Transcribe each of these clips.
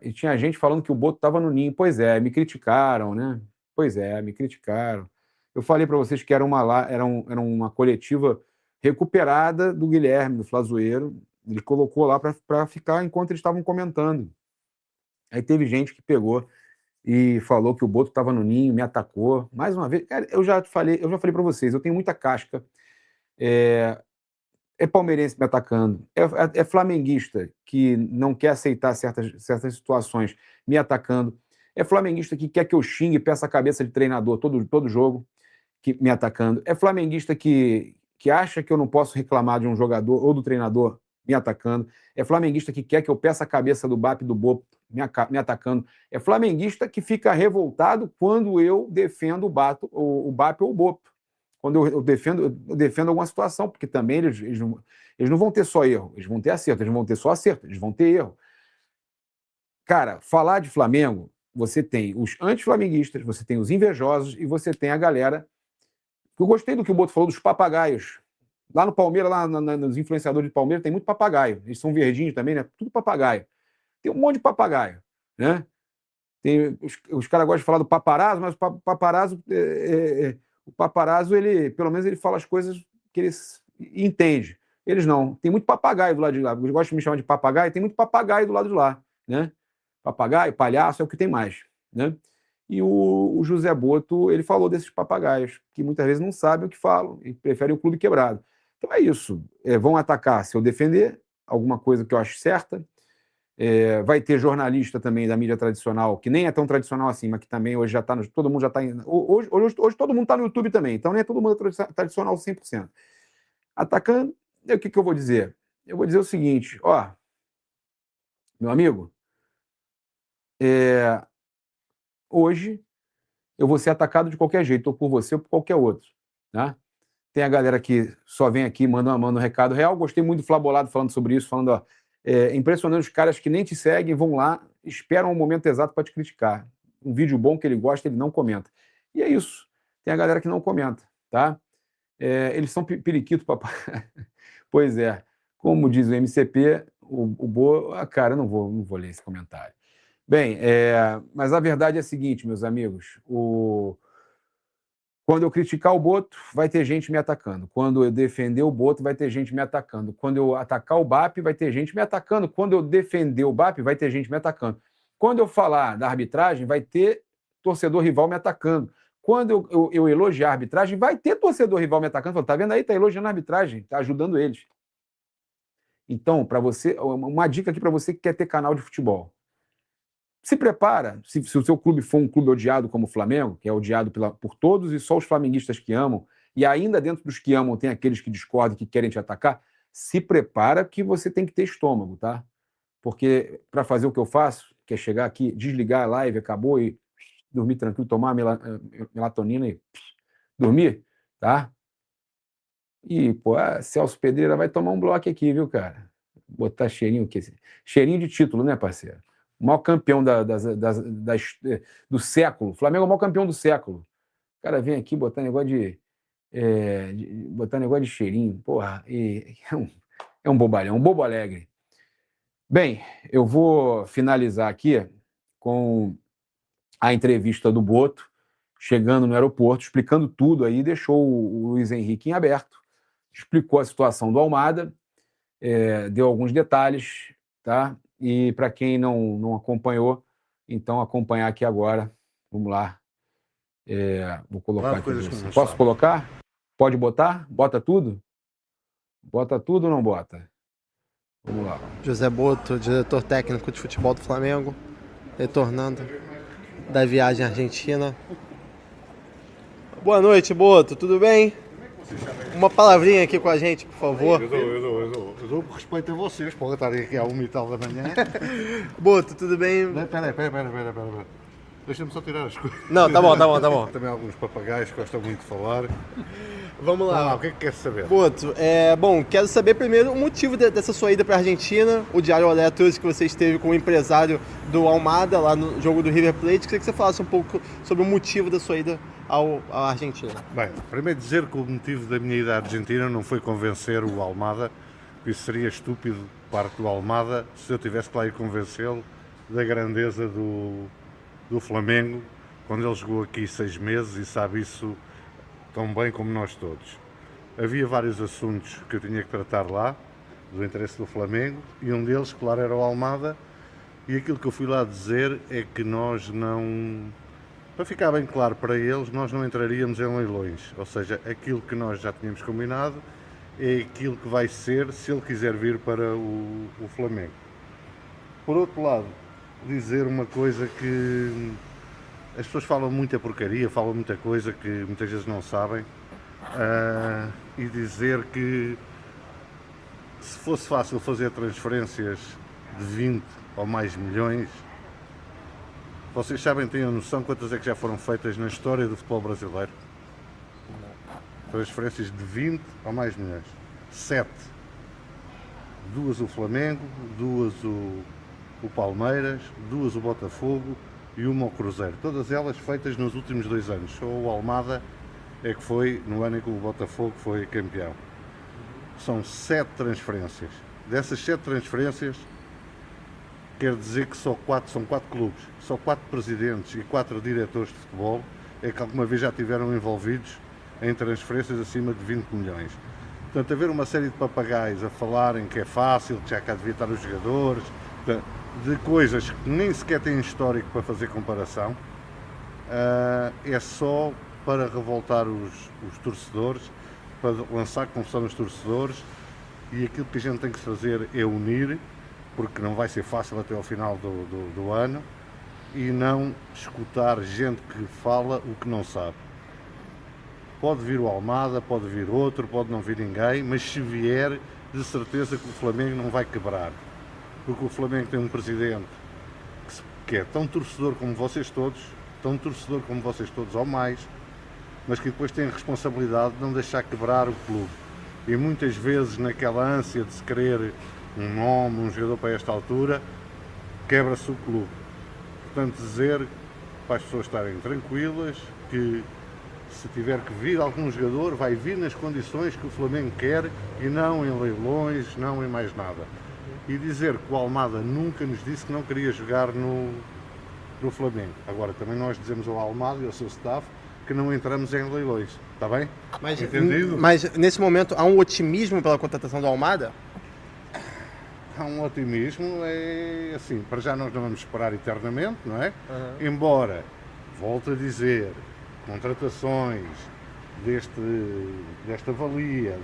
E tinha gente falando que o Boto estava no ninho. Pois é, me criticaram, né? Pois é, me criticaram. Eu falei para vocês que era uma coletiva recuperada do Guilherme, do Flazoeiro. Ele colocou lá para ficar enquanto eles estavam comentando. Aí teve gente que pegou e falou que o Boto estava no ninho, me atacou. Mais uma vez, cara, eu já falei para vocês, eu tenho muita casca. É palmeirense me atacando, é flamenguista que não quer aceitar certas situações me atacando, é flamenguista que quer que eu xingue e peça a cabeça de treinador todo jogo me atacando, é flamenguista que acha que eu não posso reclamar de um jogador ou do treinador me atacando, é flamenguista que quer que eu peça a cabeça do BAP e do Bopo me atacando, é flamenguista que fica revoltado quando eu defendo o BAP ou o Bopo. Quando eu defendo alguma situação, porque também eles não vão ter só erro, eles vão ter acerto, eles não vão ter só acerto, eles vão ter erro. Cara, falar de Flamengo, você tem os anti-flamenguistas, você tem os invejosos e você tem a galera. Eu gostei do que o Boto falou dos papagaios. Lá no Palmeiras, nos influenciadores de Palmeiras, tem muito papagaio. Eles são verdinhos também, né? Tudo papagaio. Tem um monte de papagaio, né? Os caras gostam de falar do paparazzo, mas o paparazzo, ele, pelo menos, ele fala as coisas que ele entende. Eles não. Tem muito papagaio do lado de lá. Eles gostam de me chamar de papagaio, tem muito papagaio do lado de lá, né? Papagaio, palhaço, é o que tem mais, né? E o José Boto, ele falou desses papagaios, que muitas vezes não sabem o que falam e preferem o clube quebrado. Então é isso. Vão atacar se eu defender alguma coisa que eu acho certa. Vai ter jornalista também da mídia tradicional, que nem é tão tradicional assim, mas que também hoje já está. Todo mundo já está. Hoje todo mundo está no YouTube também, então nem é todo mundo tradicional 100%. Atacando, o que eu vou dizer? Eu vou dizer o seguinte: ó, meu amigo, hoje eu vou ser atacado de qualquer jeito, ou por você ou por qualquer outro. Né? Tem a galera que só vem aqui, manda um recado real. Gostei muito do Flabolado falando sobre isso, falando, ó, impressionante os caras que nem te seguem, vão lá, esperam o momento exato para te criticar. Um vídeo bom que ele gosta, ele não comenta. E é isso. Tem a galera que não comenta, tá? Eles são periquito, papai. Pois é. Como diz o MCP, o Boa... Cara, eu não vou ler esse comentário. Bem, mas a verdade é a seguinte, meus amigos. Quando eu criticar o Boto, vai ter gente me atacando. Quando eu defender o Boto, vai ter gente me atacando. Quando eu atacar o BAP, vai ter gente me atacando. Quando eu defender o BAP, vai ter gente me atacando. Quando eu falar da arbitragem, vai ter torcedor rival me atacando. Quando eu elogiar a arbitragem, vai ter torcedor rival me atacando. Falando, tá vendo aí? Tá elogiando a arbitragem, tá ajudando eles. Então, para você, uma dica aqui para você que quer ter canal de futebol. Se prepara, se o seu clube for um clube odiado como o Flamengo, que é odiado por todos e só os flamenguistas que amam, e ainda dentro dos que amam tem aqueles que discordam, que querem te atacar, se prepara que você tem que ter estômago, tá? Porque para fazer o que eu faço, que é chegar aqui, desligar a live, acabou e dormir tranquilo, tomar melatonina e dormir, tá? E, pô, Celso Pedreira vai tomar um bloco aqui, viu, cara? Botar cheirinho aqui. Cheirinho de título, né, parceiro? O maior campeão do século. O Flamengo é o maior campeão do século. O cara vem aqui botar negócio botar negócio de cheirinho. Porra, é um bobalhão, um bobo alegre. Bem, eu vou finalizar aqui com a entrevista do Boto, chegando no aeroporto, explicando tudo aí, deixou o Luiz Henrique em aberto, explicou a situação do Almada, deu alguns detalhes, tá? E para quem não acompanhou, então acompanhar aqui agora. Vamos lá. Vou colocar aqui. Posso colocar? Pode botar? Bota tudo? Bota tudo ou não bota? Vamos lá. José Boto, diretor técnico de futebol do Flamengo, retornando da viagem à Argentina. Boa noite, Boto, tudo bem? Uma palavrinha aqui com a gente, por favor. Eu dou respeito a vocês, pode estar aqui à 1h da manhã. Boto, tudo bem? Pera. Deixa-me só tirar as coisas. Não, tá bom. Também alguns papagaios que gostam muito de falar. Vamos lá. O que é que quer saber? Boto, quero saber primeiro o motivo dessa sua ida para a Argentina. O Diário Olé trouxe que você esteve com o empresário do Almada lá no jogo do River Plate. Queria que você falasse um pouco sobre o motivo da sua ida à Argentina. Bem, primeiro dizer que o motivo da minha ida à Argentina não foi convencer o Almada, porque isso seria estúpido parte do Almada se eu tivesse que lá ir convencê-lo da grandeza do Flamengo, quando ele jogou aqui 6 meses e sabe isso tão bem como nós todos. Havia vários assuntos que eu tinha que tratar lá, do interesse do Flamengo, e um deles, claro, era o Almada, e aquilo que eu fui lá dizer é que nós não, para ficar bem claro para eles, nós não entraríamos em leilões, ou seja, aquilo que nós já tínhamos combinado é aquilo que vai ser se ele quiser vir para o Flamengo. Por outro lado, dizer uma coisa que as pessoas falam muita porcaria, falam muita coisa que muitas vezes não sabem, e dizer que se fosse fácil fazer transferências de 20 ou mais milhões, vocês sabem, têm a noção quantas é que já foram feitas na história do futebol brasileiro? Transferências de 20 ou mais milhões. 7. 2 o Flamengo, 2 o Palmeiras, 2 o Botafogo e 1 o Cruzeiro. Todas elas feitas nos últimos 2 anos. Só o Almada é que foi no ano em que o Botafogo foi campeão. São 7 transferências. Dessas 7 transferências, quer dizer que são 4 clubes, só 4 presidentes e 4 diretores de futebol é que alguma vez já estiveram envolvidos em transferências acima de 20 milhões. Portanto, haver uma série de papagaios a falarem que é fácil, que já cá devia estar os jogadores, de coisas que nem sequer têm histórico para fazer comparação, é só para revoltar os torcedores, para lançar confusão nos torcedores, e aquilo que a gente tem que fazer é unir, porque não vai ser fácil até ao final do ano, e não escutar gente que fala o que não sabe. Pode vir o Almada, pode vir outro, pode não vir ninguém, mas se vier, de certeza que o Flamengo não vai quebrar. Porque o Flamengo tem um presidente que é tão torcedor como vocês todos, ou mais, mas que depois tem a responsabilidade de não deixar quebrar o clube. E muitas vezes, naquela ânsia de se querer um nome, um jogador para esta altura, quebra-se o clube. Portanto, dizer para as pessoas estarem tranquilas que se tiver que vir algum jogador, vai vir nas condições que o Flamengo quer e não em leilões, não em mais nada. E dizer que o Almada nunca nos disse que não queria jogar no Flamengo. Agora, também nós dizemos ao Almada e ao seu staff que não entramos em leilões, está bem? Entendido? Mas nesse momento há um otimismo pela contratação do Almada? Há um otimismo, é assim, para já nós não vamos esperar eternamente, não é? Embora, volto a dizer, contratações desta valia,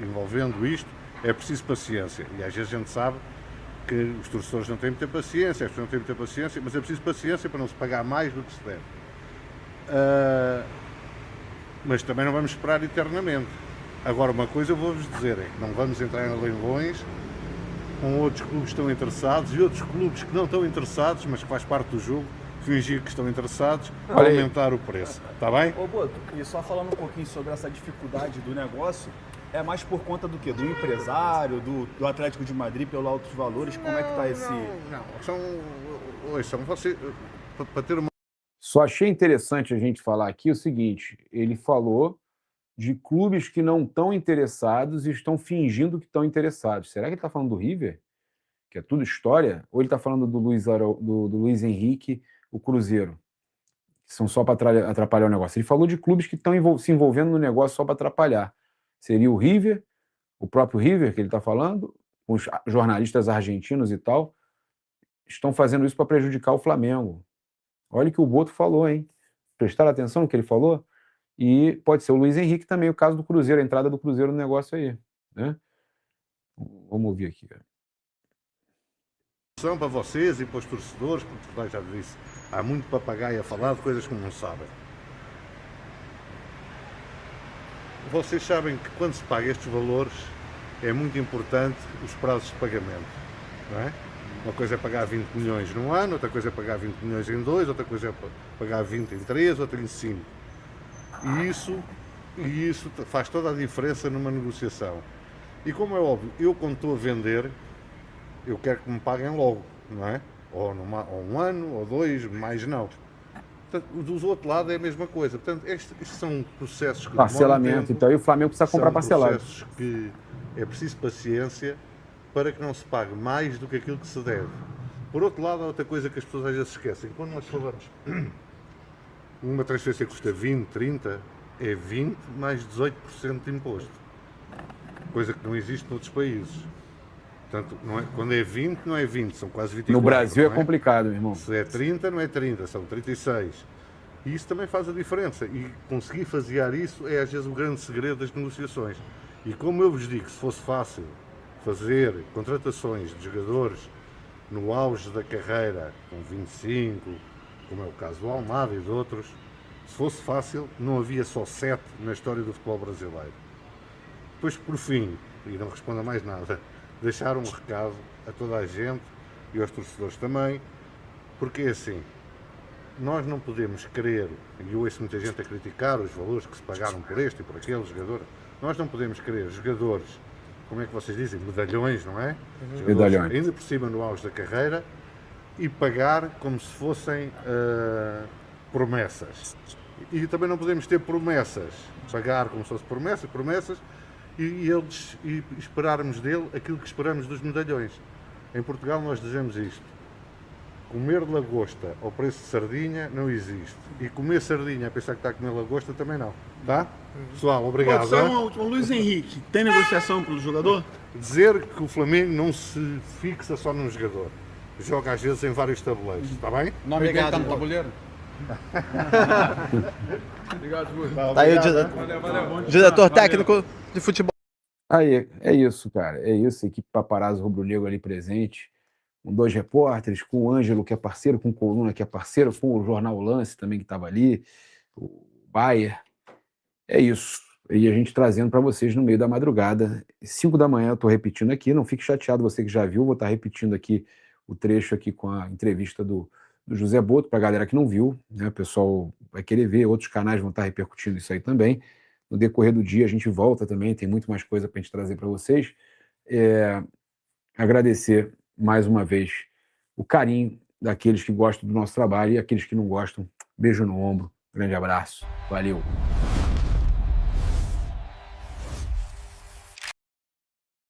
envolvendo isto, é preciso paciência. E às vezes a gente sabe que os torcedores não têm muita paciência, as pessoas não têm muita paciência, mas é preciso paciência para não se pagar mais do que se deve. Mas também não vamos esperar eternamente. Agora, uma coisa eu vou-vos dizer, é que não vamos entrar em leilões com outros clubes que estão interessados e outros clubes que não estão interessados, mas que faz parte do jogo, fingir que estão interessados, aumentar o preço. Está bem? Ô Boto, e só falando um pouquinho sobre essa dificuldade do negócio, é mais por conta do quê? Do empresário, do Atlético de Madrid, pelos altos valores? Como é que está esse... São você, para ter uma... Só achei interessante a gente falar aqui o seguinte, ele falou de clubes que não estão interessados e estão fingindo que estão interessados. Será que ele está falando do River? Que é tudo história? Ou ele está falando do Luiz Henrique, o Cruzeiro? Que são só para atrapalhar o negócio. Ele falou de clubes que estão se envolvendo no negócio só para atrapalhar. Seria o River, o próprio River que ele está falando, os jornalistas argentinos e tal, estão fazendo isso para prejudicar o Flamengo. Olha o que o Boto falou, hein? Prestaram atenção no que ele falou? E pode ser o Luiz Henrique também, o caso do Cruzeiro, a entrada do Cruzeiro no negócio aí, né? Vamos ouvir aqui, cara. Para vocês e para os torcedores, porque já disse, há muito papagaio a falar de coisas que não sabem. Vocês sabem que quando se paga estes valores é muito importante os prazos de pagamento, não é? Uma coisa é pagar 20 milhões num ano, outra coisa é pagar 20 milhões em 2, outra coisa é pagar 20 em 3, outra em 5. E isso faz toda a diferença numa negociação. E como é óbvio, eu quando estou a vender, eu quero que me paguem logo, não é? Ou um ano, ou 2, mais não. Portanto, do outro lado é a mesma coisa. Portanto, estes são processos que parcelamento, tempo, então, e o Flamengo precisa comprar parcelado. São processos que é preciso paciência para que não se pague mais do que aquilo que se deve. Por outro lado, há outra coisa que as pessoas às vezes esquecem. Quando nós falamos uma transferência que custa 20, 30, é 20 mais 18% de imposto. Coisa que não existe noutros países. Portanto, quando é 20, não é 20, são quase 24. No Brasil não é complicado, meu irmão. Se é 30, não é 30, são 36. E isso também faz a diferença. E conseguir fasear isso é às vezes o grande segredo das negociações. E como eu vos digo, se fosse fácil fazer contratações de jogadores no auge da carreira, com 25, como é o caso do Almada e de outros, se fosse fácil, não havia só 7 na história do futebol brasileiro. Depois, por fim, e não respondo a mais nada, deixar um recado a toda a gente e aos torcedores também, porque é assim, nós não podemos querer, e eu ouço muita gente a criticar os valores que se pagaram por este e por aquele jogador, nós não podemos querer jogadores, como é que vocês dizem, medalhões, não é? Medalhões. Ainda por cima no auge da carreira e pagar como se fossem promessas. E também não podemos ter promessas, pagar como se fossem promessas, e esperarmos dele aquilo que esperamos dos medalhões. Em Portugal nós dizemos isto: comer lagosta ao preço de sardinha não existe. E comer sardinha a pensar que está a comer lagosta também não. Tá? Pessoal, obrigado. Só uma última. Luiz Henrique, tem negociação pelo jogador? Dizer que o Flamengo não se fixa só num jogador. Joga às vezes em vários tabuleiros. Está bem? O nome dele Obrigado, tá no irmão. tabuleiro? Tá aí o diretor técnico de futebol. Aí, é isso, cara. É isso. Equipe Paparazzo Rubro-Negro ali presente, com 2 repórteres, com o Ângelo, que é parceiro, com o Coluna, que é parceiro, com o Jornal Lance também, que estava ali, o Bayer. É isso. E a gente trazendo para vocês no meio da madrugada. 5 da manhã, eu estou repetindo aqui. Não fique chateado, você que já viu. Vou estar repetindo aqui o trecho aqui com a entrevista do José Boto, para a galera que não viu, né? O pessoal vai querer ver, outros canais vão estar repercutindo isso aí também. No decorrer do dia a gente volta também, tem muito mais coisa para a gente trazer para vocês. Agradecer mais uma vez o carinho daqueles que gostam do nosso trabalho e aqueles que não gostam. Beijo no ombro, grande abraço, valeu.